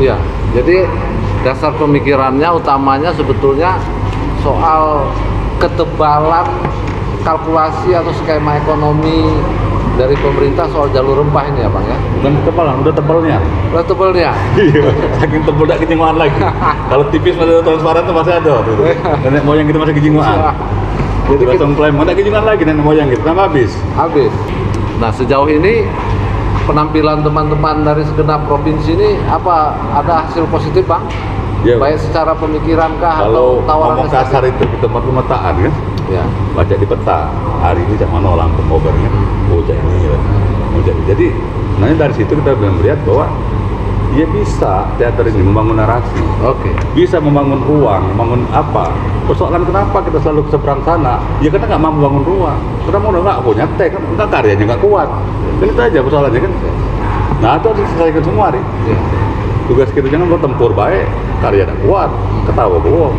Ya, jadi dasar pemikirannya utamanya sebetulnya soal ketebalan kalkulasi atau skema ekonomi dari pemerintah soal jalur rempah ini ya Bang ya? Bukan ketebalan, udah tebalnya. Udah tebalnya? Iya, saking tebal gak kejinguan lagi. Kalau tipis masih transparan tuh masih ada tuh. Nenek moyang kita masih kejinguan. Jadi kita klaim, ada kejinguan lagi nenek moyang kita, kan habis. Habis. Nah sejauh ini penampilan teman-teman dari segenap provinsi ini apa ada hasil positif Bang? Ya. Baik secara pemikiran kah kalau atau tawaran ngomong kasar itu kita pemetaan kan? Ya. Baca di peta hari ini cak mana langsung ngobrolnya, oh cak ini ya, oh cak ini. Jadi sebenarnya dari situ kita bisa melihat bahwa dia bisa teater ini membangun narasi, bisa membangun ruang, membangun apa. Persoalan kenapa kita selalu ke seberang sana? Ya karena nggak mampu bangun ruang. Karena mau nggak punya teks, kan karyanya nggak kuat. Kan itu aja persoalannya kan. Nah itu harus diselesaikan semua nih. Ya. Tugas kita jangan buat tempur baik, karya tidak kuat, ketawa bohong.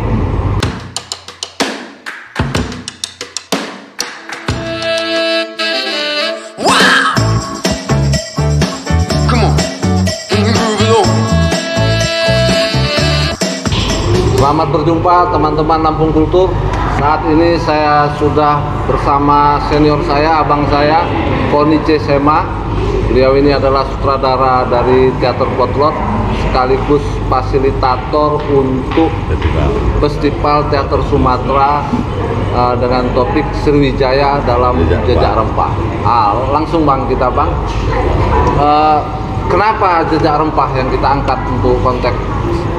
Selamat berjumpa teman-teman Lampung Kultur. Saat ini saya sudah bersama senior saya, abang saya, Koni C. Sema. Beliau ini adalah sutradara dari Teater Potlot sekaligus fasilitator untuk Festival Teater Sumatera dengan topik Sriwijaya dalam Jejak Rempah. Langsung Bang kita Bang, kenapa Jejak Rempah yang kita angkat untuk konteks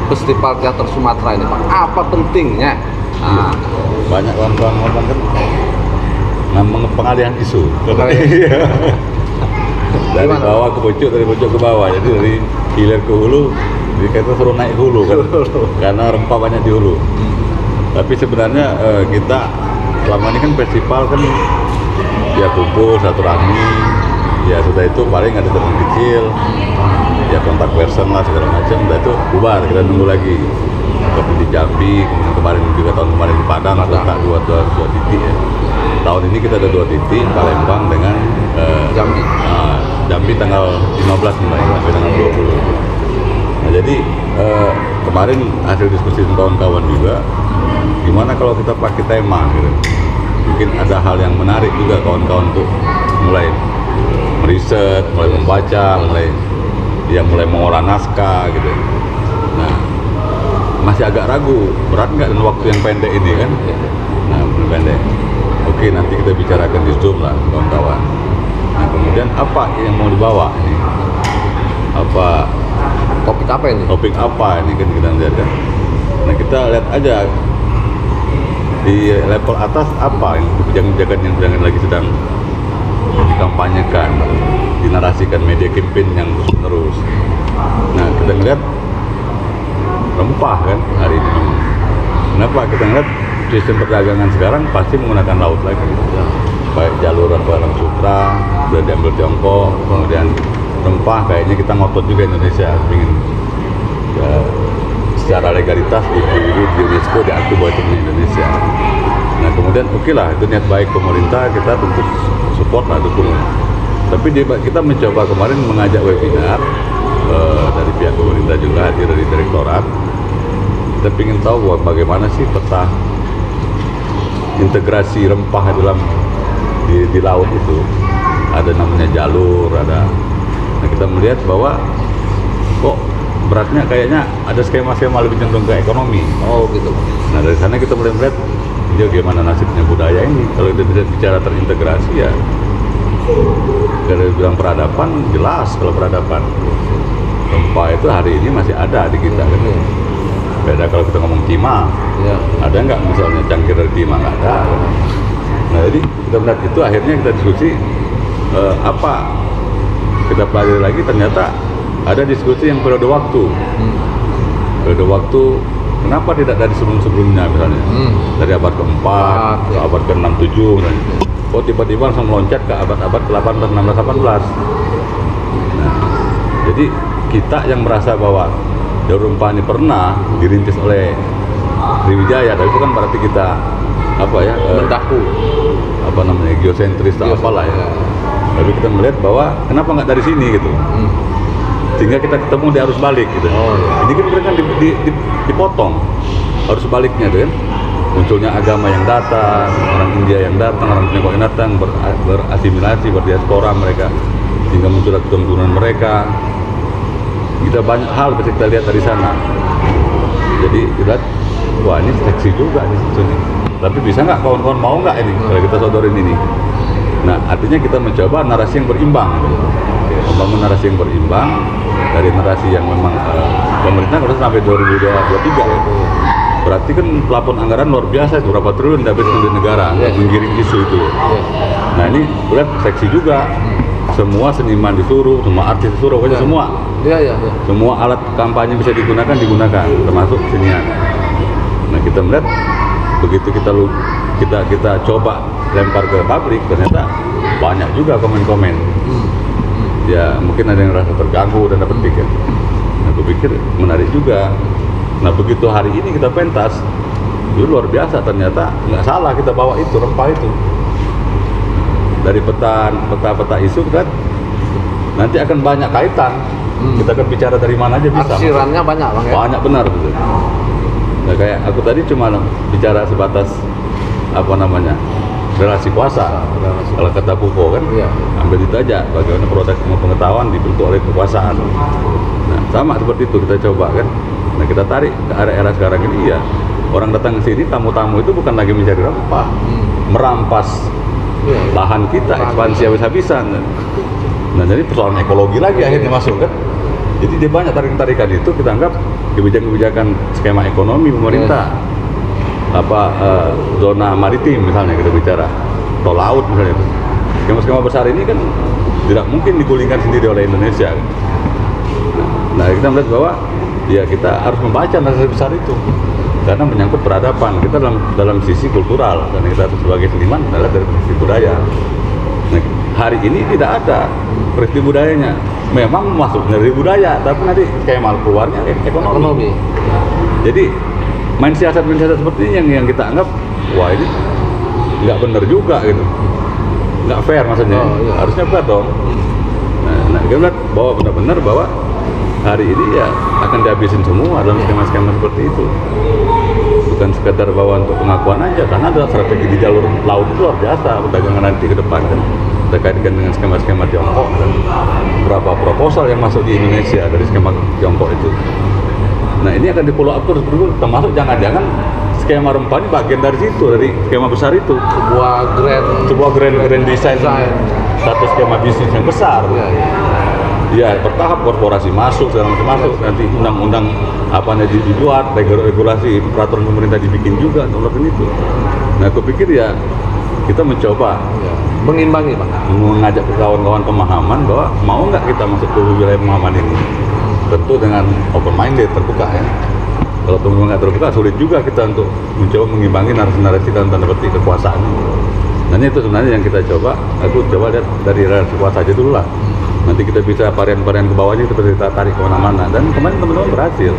Festival Teater Sumatera ini Pak? Apa pentingnya? Banyak kawan-kawan ngomong kan pengalihan isu. Dari bawah ke pucuk, dari pucuk ke bawah. Jadi dari hilir ke hulu, jadi kita suruh naik ke hulu kan. Karena rempah banyak di hulu. Tapi sebenarnya kita selama ini kan festival kan ya kumpul silaturahmi, ya sudah itu paling ada teman kecil, ya kontak person lah segala macam, udah itu bubar, kita nunggu lagi. Seperti di Jambi, kemudian kemarin juga tahun kemarin di Padang ada dua titik ya. Tahun ini kita ada 2 titik, Palembang dengan Jambi. Jambi tanggal 15 mulai sampai tanggal 20. Nah jadi kemarin hasil diskusi kawan-kawan juga, gimana kalau kita pakai tema gitu. Mungkin ada hal yang menarik juga kawan-kawan untuk mulai meriset, mulai membaca, mulai mengolah naskah gitu. Nah, masih agak ragu, berat nggak dengan waktu yang pendek ini kan? Nah, pendek. Oke, nanti kita bicarakan di Zoom lah, kawan-kawan. Nah, kemudian apa yang mau dibawa ini? Topik apa ini? Topik apa ini kan kita lihat kan? Nah, kita lihat aja di level atas apa yang kebijakan-kebijakan yang lagi sedang dikampanyekan, dinarasikan media campaign yang terus. Nah, kita ngeliat rempah kan hari ini memang. Kenapa kita ngeliat sistem perdagangan sekarang pasti menggunakan laut lagi. Baik jalur barang sutra sudah diambil Tiongkok, kemudian rempah kayaknya kita ngotot juga Indonesia ingin ya, secara legalitas di UNESCO diakui bahwa itu Indonesia. Nah kemudian oke lah itu niat baik pemerintah, kita tentu support lah, dukung. Tapi kita mencoba kemarin mengajak webinar dari pihak pemerintah juga hadir dari direktorat. Kita ingin tahu bagaimana sih peta integrasi rempah dalam di laut itu. Ada namanya jalur, ada. Nah kita melihat bahwa kok beratnya kayaknya ada skema-skema lebih cenderung ke ekonomi. Oh gitu. Nah dari sana kita mulai melihat bagaimana nasibnya budaya ini. Kalau kita bisa bicara terintegrasi ya, kalau bilang peradaban jelas kalau peradaban rempah itu hari ini masih ada di kita kan. Beda kalau kita ngomong timah, ada nggak misalnya cangkir dari timah, nggak ada. Nah jadi kita melihat itu akhirnya kita diskusi apa kita pelajari lagi, ternyata ada diskusi yang periode waktu. Periode waktu kenapa tidak dari sebelum-sebelumnya misalnya dari abad keempat, abad ke-6, 7 misalnya. Oh tiba-tiba langsung meloncat ke abad-abad ke-18, 16, 18. Nah, jadi kita yang merasa bahwa jalur rempah ini pernah dirintis oleh Sriwijaya, tapi bukan berarti kita mendaku geosentris atau apalah ya. Tapi kita melihat bahwa kenapa nggak dari sini gitu. sehingga kita ketemu di arus balik gitu. Oh, iya. Ini kan mereka dipotong arus baliknya tuh kan. Munculnya agama yang datang, orang India yang datang, orang Tiongkok yang datang, berasimilasi, berdiaspora mereka, sehingga muncullah keturunan mereka. Kita banyak hal bisa kita lihat dari sana. Jadi kita, wah ini seksi juga di situ nih. Tapi bisa nggak kawan-kawan mau nggak ini kalau kita sodorin ini? Nah artinya kita mencoba narasi yang berimbang, membangun narasi yang berimbang dari narasi yang memang pemerintah harus sampai 2023 ya. Berarti kan pelapon anggaran luar biasa itu, berapa triliun habis untuk negara menggiring isu itu. Nah ini lihat seksi juga, semua seniman disuruh, semua artis disuruh, pokoknya semua. Semua alat kampanye bisa digunakan, termasuk kesenian. Nah kita melihat begitu kita coba lempar ke pabrik, ternyata banyak juga komen-komen. Ya mungkin ada yang rasa terganggu dan dapat pikir. Nah aku pikir menarik juga. Nah begitu hari ini kita pentas, itu luar biasa, ternyata nggak salah kita bawa itu, rempah itu dari peta isu kan, nanti akan banyak kaitan. Kita akan bicara dari mana aja bisa. Arsirannya banyak bang ya? Banyak benar betul. Nah kayak aku tadi cuma bicara sebatas relasi kuasa. Kalau kata Foucault kan, ambil itu aja, bagaimana proses pengetahuan dibentuk oleh kekuasaan. Nah sama seperti itu kita coba kan. Nah kita tarik ke era sekarang ini ya, orang datang ke sini, tamu-tamu itu bukan lagi mencari rempah, merampas lahan kita, ekspansi habis-habisan. Nah jadi persoalan ekologi lagi akhirnya masuk kan. Jadi dia banyak tarik-tarikan itu, kita anggap kebijakan-kebijakan skema ekonomi pemerintah, zona maritim misalnya kita bicara, tol laut misalnya. Skema-skema besar ini kan tidak mungkin digulingkan sendiri oleh Indonesia. Nah kita melihat bahwa ya kita harus membaca narasi besar itu karena menyangkut peradaban kita dalam sisi kultural, karena kita sebagai seniman adalah dari sisi budaya. Nah, hari ini tidak ada peristiwa budayanya, memang masuk dari budaya, tapi nanti skema keluarnya ekonomi. Jadi main siasat seperti ini yang kita anggap wah ini nggak benar juga gitu, nggak fair maksudnya. Harusnya fair dong. Nah kita lihat bahwa benar-benar bahwa hari ini ya akan dihabisin semua dalam skema-skema seperti itu. Bukan sekedar bawa untuk pengakuan aja, karena ada strategi di jalur laut itu luar biasa perdagangan nanti ke depan kan, terkaitkan dengan skema-skema Tiongkok dan berapa proposal yang masuk di Indonesia dari skema Tiongkok itu. Nah ini akan di follow up terus, termasuk jangan-jangan skema rempah ini bagian dari situ, dari skema besar itu, sebuah grand design satu skema bisnis yang besar. Ya bertahap korporasi masuk, segala macam masuk, nanti undang-undang dibuat, regulasi peraturan pemerintah dibikin juga untuk itu. Nah aku pikir ya kita mencoba mengimbangi Pak, mengajak kawan-kawan pemahaman bahwa mau nggak kita masuk ke wilayah pemahaman ini, tentu dengan open minded, terbuka ya. Kalau teman-teman nggak terbuka sulit juga kita untuk mencoba mengimbangi narasi-narasi dalam tanda petik kekuasaan. Nah itu sebenarnya yang kita coba, aku coba lihat dari relasi kuasa aja dulu lah. Nanti kita bisa varian-varian ke bawahnya kita tarik kemana-mana, dan kemarin teman-teman berhasil.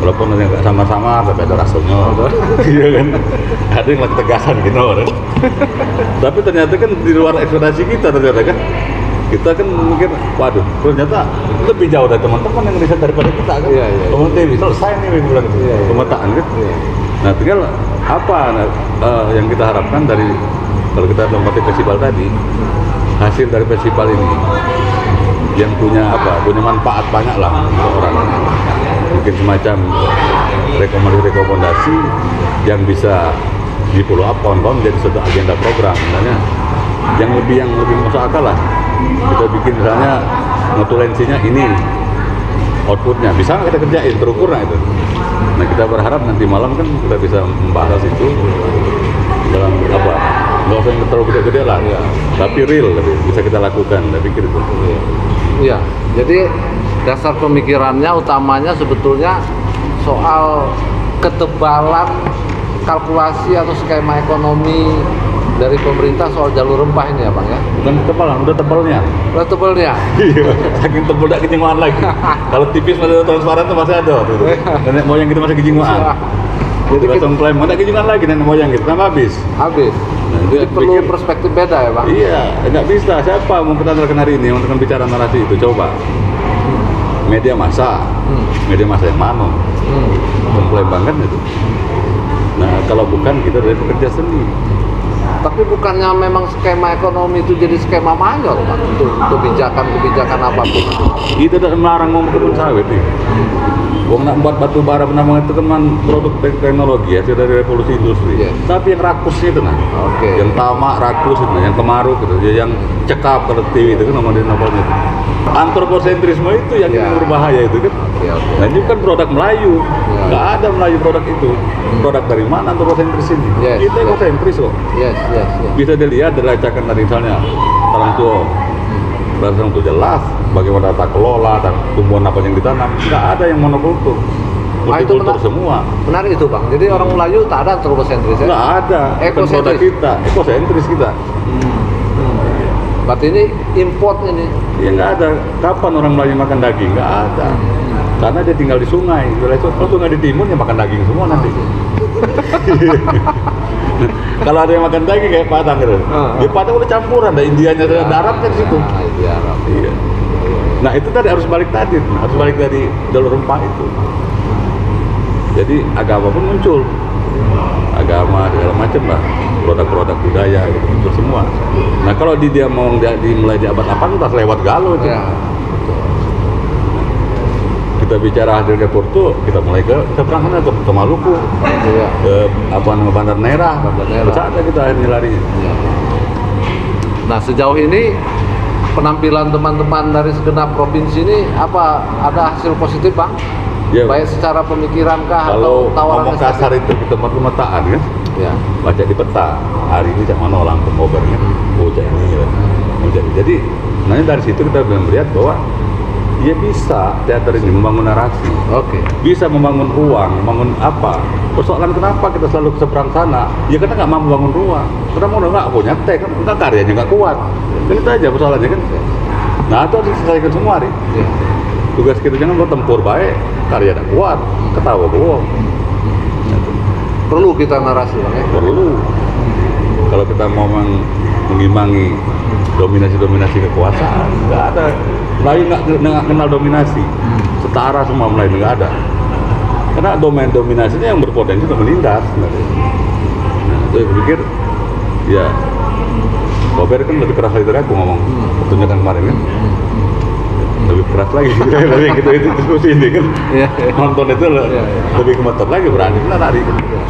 Walaupun nggak sama-sama, tapi ada rasanya, iya kan? Ada yang lagi tegasan gitu, kan? Tapi ternyata kan di luar ekspektasi kita ternyata kan. Kita kan mungkin, waduh, ternyata lebih jauh dari teman-teman yang riset daripada kita kan. Kemudian selesai nih bilang pemetaan kan. Nah tinggal apa yang kita harapkan dari kalau kita lompat festival tadi, hasil dari festival ini yang punya manfaat banyak lah untuk orang, mungkin semacam rekomendasi yang bisa di follow up kawan-kawan menjadi suatu agenda program, misalnya yang lebih masuk akal lah. Kita bikin misalnya notulensinya ini, outputnya bisa nggak kita kerjain, terukur nggak itu. Nah kita berharap nanti malam kan kita bisa membahas itu dalam nggak usah yang terlalu gede-gede lah, tapi real bisa kita lakukan. Saya pikir itu. Iya, jadi dasar pemikirannya utamanya sebetulnya soal ketebalan kalkulasi atau skema ekonomi dari pemerintah soal jalur rempah ini ya Bang ya? Bukan ketebalan, udah tebalnya. Udah tebalnya? Iya, saking tebal gak kejinguan lagi. Kalau tipis masih transparan tuh masih ada tuh. Nenek moyang kita masih kejinguan. Jadi kita klaim, mana kejinguan lagi nenek moyang kita, kan habis. Nah, jadi perlu perspektif beda ya Bang? Iya, nggak bisa. Siapa mau kita terkenal hari ini, yang akan bicara narasi itu, coba. media massa, media massa yang mana? Palembang kan itu. Nah kalau bukan kita dari pekerja seni. Tapi bukannya memang skema ekonomi itu jadi skema mayor, Pak, untuk kebijakan apapun. Kita tidak melarang ngomong kebun sawit nih. Wong nak buat batu bara penambang itu kan produk teknologi hasil dari revolusi industri. Yes. Tapi yang rakusnya itu nah, yang tamak rakus itu, yang kemaruk gitu, yang cekap kalau TV itu kan namanya itu. Antroposentrisme itu yang berbahaya itu kan. Dan itu kan produk Melayu, nggak ada Melayu produk itu. Produk dari mana antroposentris ini? Kita egosentris kok. Bisa dilihat dari acakan dari misalnya orang tua. Langsung itu jelas bagaimana tata kelola dan tumbuhan apa yang ditanam, nggak ada yang monokultur, multikultur semua. Menarik itu Bang, jadi orang Melayu tak ada antroposentris ya? Nggak ada, produk kita, ekosentris kita. Berarti ini import ini? Ya nggak ada, kapan orang Melayu makan daging? Nggak ada, karena dia tinggal di sungai, kalau sungai di timur ya makan daging semua nanti. Kalau ada yang makan daging kayak Padang gitu, di Padang udah campuran, ada Indianya, ada Arabnya di situ. Iya. Nah itu tadi harus balik dari jalur rempah itu. Jadi agama pun muncul, agama segala macam lah, produk-produk budaya gitu muncul semua. Nah kalau dia mau mulai di abad 18 lewat Galuh itu. Kita bicara hasil dapur tuh, kita mulai ke seberang sana ke Maluku, ke Bandar Nerah, ada kita akhirnya lari. Nah sejauh ini penampilan teman-teman dari segenap provinsi ini ada hasil positif Bang? Ya, baik secara pemikiran kah kalau atau tawaran ngomong kasar itu kita pemetaan kan? Ya. Baca di peta hari ini cak mana langsung ngobrolnya, cak ini ya. Jadi, nanti dari situ kita bisa melihat bahwa dia bisa teater ini membangun narasi, bisa membangun ruang, membangun apa? Persoalan kenapa kita selalu ke seberang sana? Ya karena nggak mampu bangun ruang, karena mau nggak punya teks, kan karyanya nggak kuat. Kan itu aja persoalannya kan. Nah itu harus diselesaikan semua nih. Tugas kita jangan buat tempur baik, karya tidak kuat, ketawa bohong. Perlu kita narasi Bang ya? Perlu. Kalau kita mau mengimbangi dominasi kekuasaan, nggak ada. Melayu nggak kenal dominasi, setara semua Melayu nggak ada. Karena dominasinya yang berpotensi untuk menindas. Nah, saya pikir, ya, Bober kan lebih keras lagi dari aku ngomong pertunjukan kemarin kan, lebih keras lagi. Tapi kita itu diskusi ini kan, nonton itu lebih gemeter lagi, berani lari.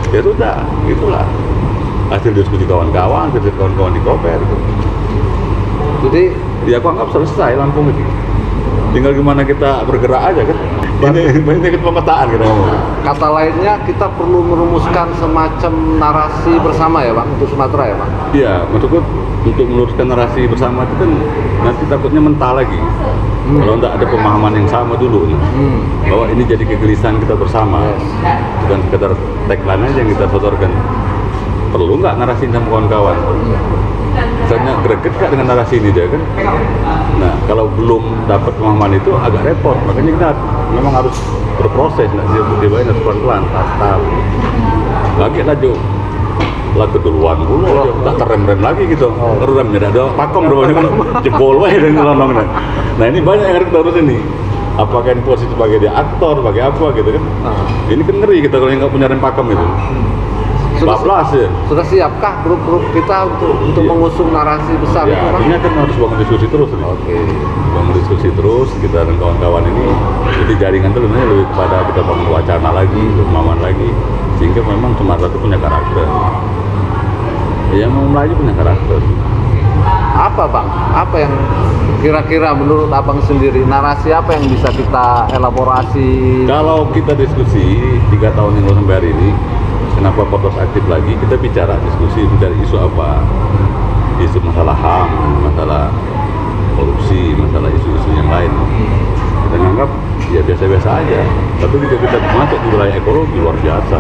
Ya sudah, itulah hasil diskusi kawan-kawan, hasil kawan-kawan di Bober. Jadi ya aku anggap selesai Lampung itu. Tinggal gimana kita bergerak aja kan. Ini kan pemetaan kita ngomong. Kata lainnya kita perlu merumuskan semacam narasi bersama ya Bang untuk Sumatera ya Bang? Iya, maksudku untuk meluruskan narasi bersama itu kan nanti takutnya mentah lagi. Kalau tidak ada pemahaman yang sama dulu bahwa ini jadi kegelisahan kita bersama. Bukan sekedar tagline aja yang kita sodorkan. Perlu nggak narasiin sama kawan-kawan? Misalnya greget gak dengan narasi ini dia kan? Nah kalau belum dapat pemahaman itu agak repot, makanya kita memang harus berproses, nggak dibawain harus pelan-pelan, tahap. Lagi laju lagu duluan dulu, tak terrem-rem lagi gitu, remnya ada pakom berapa kan jebol wae dan ngelonong. Nah ini banyak yang harus kita urus ini. Apakah ini posisi sebagai dia aktor, sebagai apa gitu kan? Ini kan ngeri kita kalau yang nggak punya rem pakem itu. Sudah siapkah grup-grup kita untuk mengusung narasi besar ya, itu? Artinya kan harus bangun diskusi terus nih. Bangun diskusi terus, kita dan kawan-kawan ini. Jadi jaringan itu lebih kepada kita bangun wacana lagi, pemahaman lagi, sehingga memang Sumatera itu punya karakter. Yang mau Melayu punya karakter. Apa Bang? Apa yang kira-kira menurut Abang sendiri narasi apa yang bisa kita elaborasi? Kalau kita diskusi 3 tahun yang lalu sampai hari ini, kenapa Potos aktif lagi? Kita bicara diskusi, mencari isu apa? Isu masalah HAM, masalah korupsi, masalah isu-isu yang lain. Kita menganggap ya biasa-biasa aja. Tapi kita masuk di wilayah ekologi luar biasa.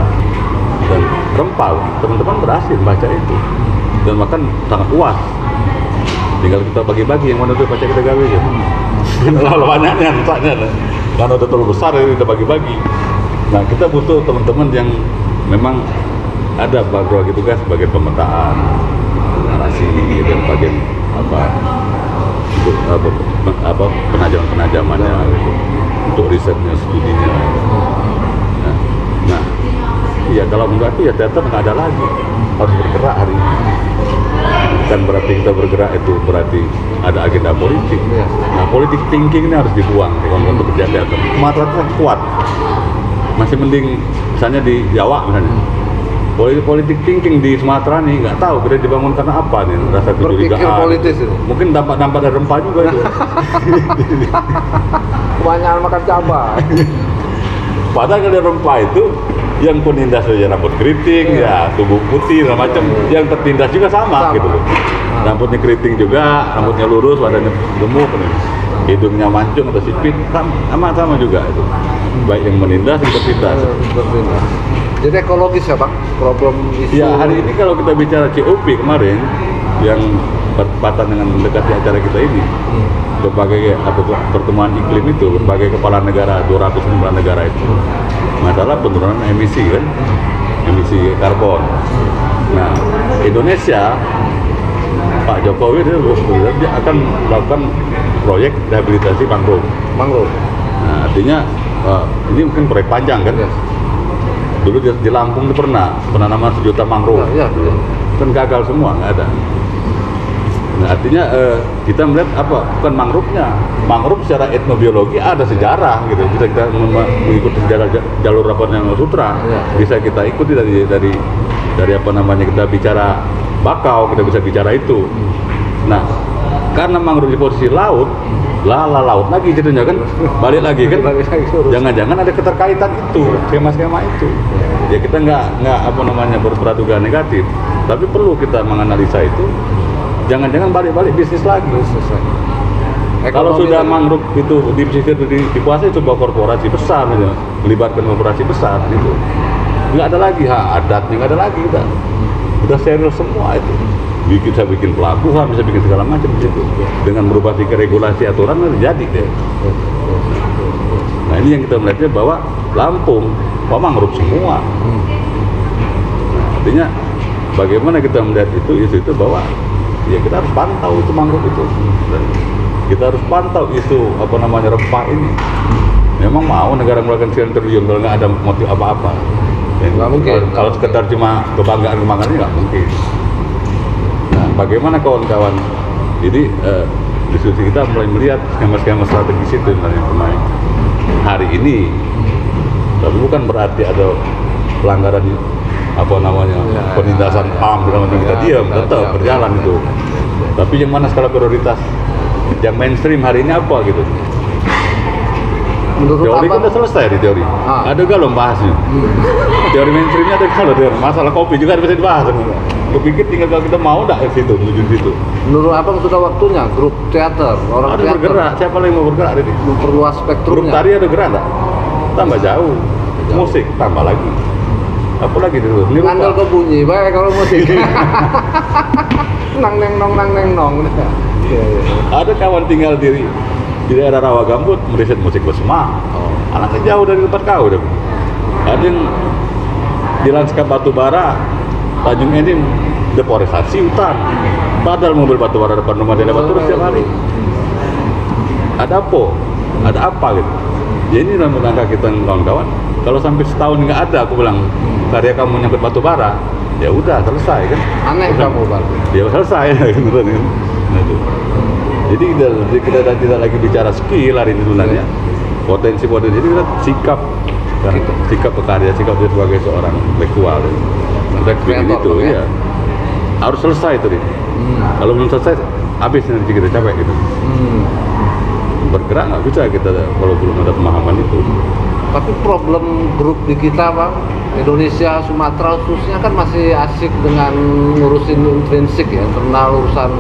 Dan rempah, teman-teman berhasil baca itu. Dan bahkan sangat puas. Tinggal kita bagi-bagi yang mana tuh baca kita gawe ya. Kalau banyaknya, karena udah terlalu besar ya kita bagi-bagi. Nah kita butuh teman-teman yang memang ada berbagi tugas sebagai pemetaan narasi dan bagian apa penajaman-penajamannya gitu. untuk risetnya, studinya. Nah, iya kalau menurut aku ya teater nggak ada lagi, harus bergerak hari ini. Bukan berarti kita bergerak itu berarti ada agenda politik. Nah, politik thinking ini harus dibuang kalau untuk kerja teater. Sumatera kuat, masih mending misalnya di Jawa misalnya. Politik thinking di Sumatera nih nggak tahu kita dibangun karena apa nih, rasa berpikir kecurigaan. politis itu. Mungkin dampak dari rempah juga itu. Kebanyakan makan cabai. Padahal kalau rempah itu yang penindas saja rambut keriting, ya tubuh putih, dan macam. Yang tertindas juga sama. Gitu loh. Rambutnya keriting juga, rambutnya lurus, badannya gemuk, hidungnya mancung atau sipit, sama juga itu. Baik yang menindas yang tertindas. Jadi ekologis ya Bang, problem isu. Ya hari ini kalau kita bicara COP kemarin yang bertepatan dengan mendekati acara kita ini, berbagai pertemuan iklim itu, berbagai kepala negara, 209 negara itu, masalah penurunan emisi kan, emisi karbon. Nah Indonesia, Pak Jokowi dia akan melakukan proyek rehabilitasi mangrove. Nah artinya ini mungkin proyek panjang kan. Dulu di Lampung itu pernah penanaman 1 juta mangrove, kan gagal semua, nggak ada. Nah, artinya kita melihat apa? Bukan mangrove-nya, mangrove secara etnobiologi ada sejarah gitu. Bisa kita mengikuti sejarah jalur Rapunzel Sutra, bisa kita ikuti dari apa namanya kita bicara bakau, kita bisa bicara itu. Nah, karena mangrove di posisi laut, laut lagi jadinya kan, balik lagi kan, jangan-jangan ada keterkaitan itu, skema-skema itu. Ya kita nggak apa namanya berpraduga negatif, tapi perlu kita menganalisa itu. Jangan-jangan balik-balik bisnis lagi. Kalau sudah mangrove itu di pesisir dikuasai sebuah korporasi besar, gitu, melibatkan korporasi besar, gitu, nggak ada lagi hak adatnya, nggak ada lagi kita. Udah steril semua itu. Bisa bikin pelabuhan, bisa bikin segala macam gitu. Dengan merubah regulasi aturan jadi deh. Nah ini yang kita melihatnya bahwa Lampung, mangrove semua. Nah, artinya bagaimana kita melihat itu bahwa ya kita harus pantau itu mangrove itu. Dan kita harus pantau isu apa namanya rempah ini. Memang mau negara mengeluarkan sekian triliun kalau nggak ada motif apa-apa. Nggak mungkin. Kalau sekedar cuma kebanggaan ini nggak mungkin. Bagaimana kawan-kawan, jadi diskusi kita mulai melihat skema-skema strategis itu sebenarnya hari ini, tapi bukan berarti ada pelanggaran apa namanya penindasan HAM segala macam kita diam, tetap berjalan itu. Tapi yang mana skala prioritas, yang mainstream hari ini apa gitu? Menurut teori apa? kan udah selesai di teori. Ada gak lo bahasnya? Teori mainstreamnya ada kalau masalah kopi juga bisa dibahas. Kepikir tinggal kalau kita mau nggak ke situ, menuju situ. Menurut Abang sudah waktunya grup teater, orang ada teater bergerak, siapa yang mau bergerak ada di memperluas grup spektrumnya. tari ada gerak nggak? Tambah jauh. Musik tambah lagi. Apa lagi itu? Ngandel ke bunyi, baik kalau musik. Nang neng nong. Ada kawan tinggal di daerah Rawa Gambut meriset musik Besma. Anaknya jauh dari tempat kau. Ada yang di lanskap Batubara, Tanjung Enim, deforestasi hutan. Padahal mobil batubara depan rumah dia lewat terus setiap hari. Ada apa? Ada apa gitu? Jadi dalam langkah kita kawan-kawan, kalau sampai setahun nggak ada, aku bilang karya kamu nyangkut batubara, ya udah selesai kan? Aneh kamu Bang. Ya selesai gitu kan? Jadi kita tidak lagi bicara skill hari ini sebenarnya, potensi jadi kita sikap pekarya, sikap dia sebagai seorang intelektual. Kreator itu ya harus selesai itu nih. Kalau belum selesai habis energi kita, capek gitu. Bergerak nggak bisa kita kalau belum ada pemahaman itu. Tapi problem grup di kita Bang, Indonesia, Sumatera khususnya kan masih asik dengan ngurusin intrinsik ya, internal urusan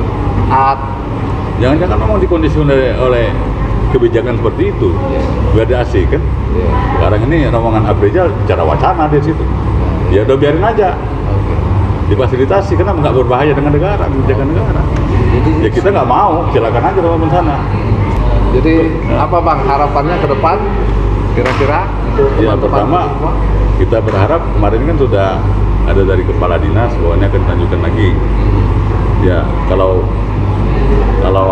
art. Jangan-jangan memang dikondisikan oleh kebijakan seperti itu. Biar dia asik kan. Sekarang ini rombongan Abreja bicara wacana di situ. Ya udah biarin aja. Difasilitasi karena nggak berbahaya dengan negara, kebijakan negara. Jadi ya kita nggak mau, silakan aja rombongan sana. Jadi apa Bang harapannya ke depan? Kira-kira untuk Ya teman-teman pertama semua? kita berharap kemarin kan sudah ada dari kepala dinas bahwa ini akan dilanjutkan lagi. Ya kalau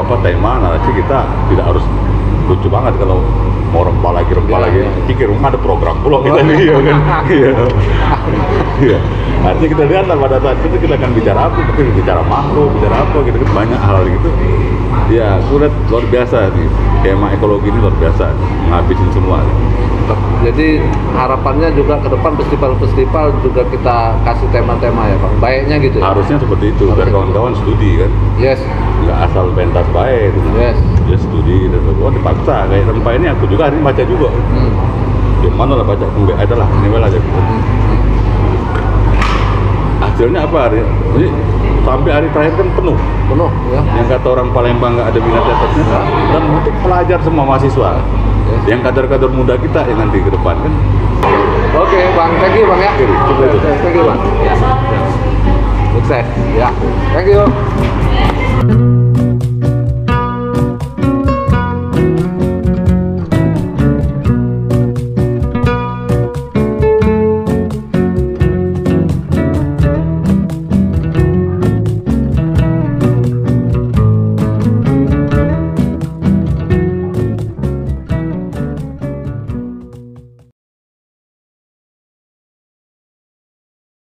apa tema narasi kita tidak harus lucu banget kalau mau rempah lagi Iya. pikir rumah ada program pula kita nih ya kan. Iya. Iya. Artinya kita lihat lah pada saat itu kita akan bicara apa, tapi bicara makro, bicara apa gitu kan, banyak hal gitu. Ya, aku lihat luar biasa nih, tema ekologi ini luar biasa, menghabisin semua. Jadi harapannya juga ke depan festival-festival juga kita kasih tema-tema ya Bang, baiknya gitu ya? Harusnya seperti itu, biar kawan-kawan studi kan, Yes, nggak asal pentas baik gitu. yes. Dia studi dan oh dipaksa kayak tempat ini aku juga hari ini baca juga. Yang mana lah baca pembek adalah nilai aja gitu. Hasilnya apa hari? Jadi sampai hari terakhir kan penuh. Penuh ya. Yang kata orang Palembang nggak ada minat atasnya dan untuk pelajar semua mahasiswa. Yang kader-kader muda kita yang nanti ke depan kan. Oke Bang, thank you Bang ya. Oke, cukup itu. Thank you Bang. Ya. Sukses. Ya. Thank you.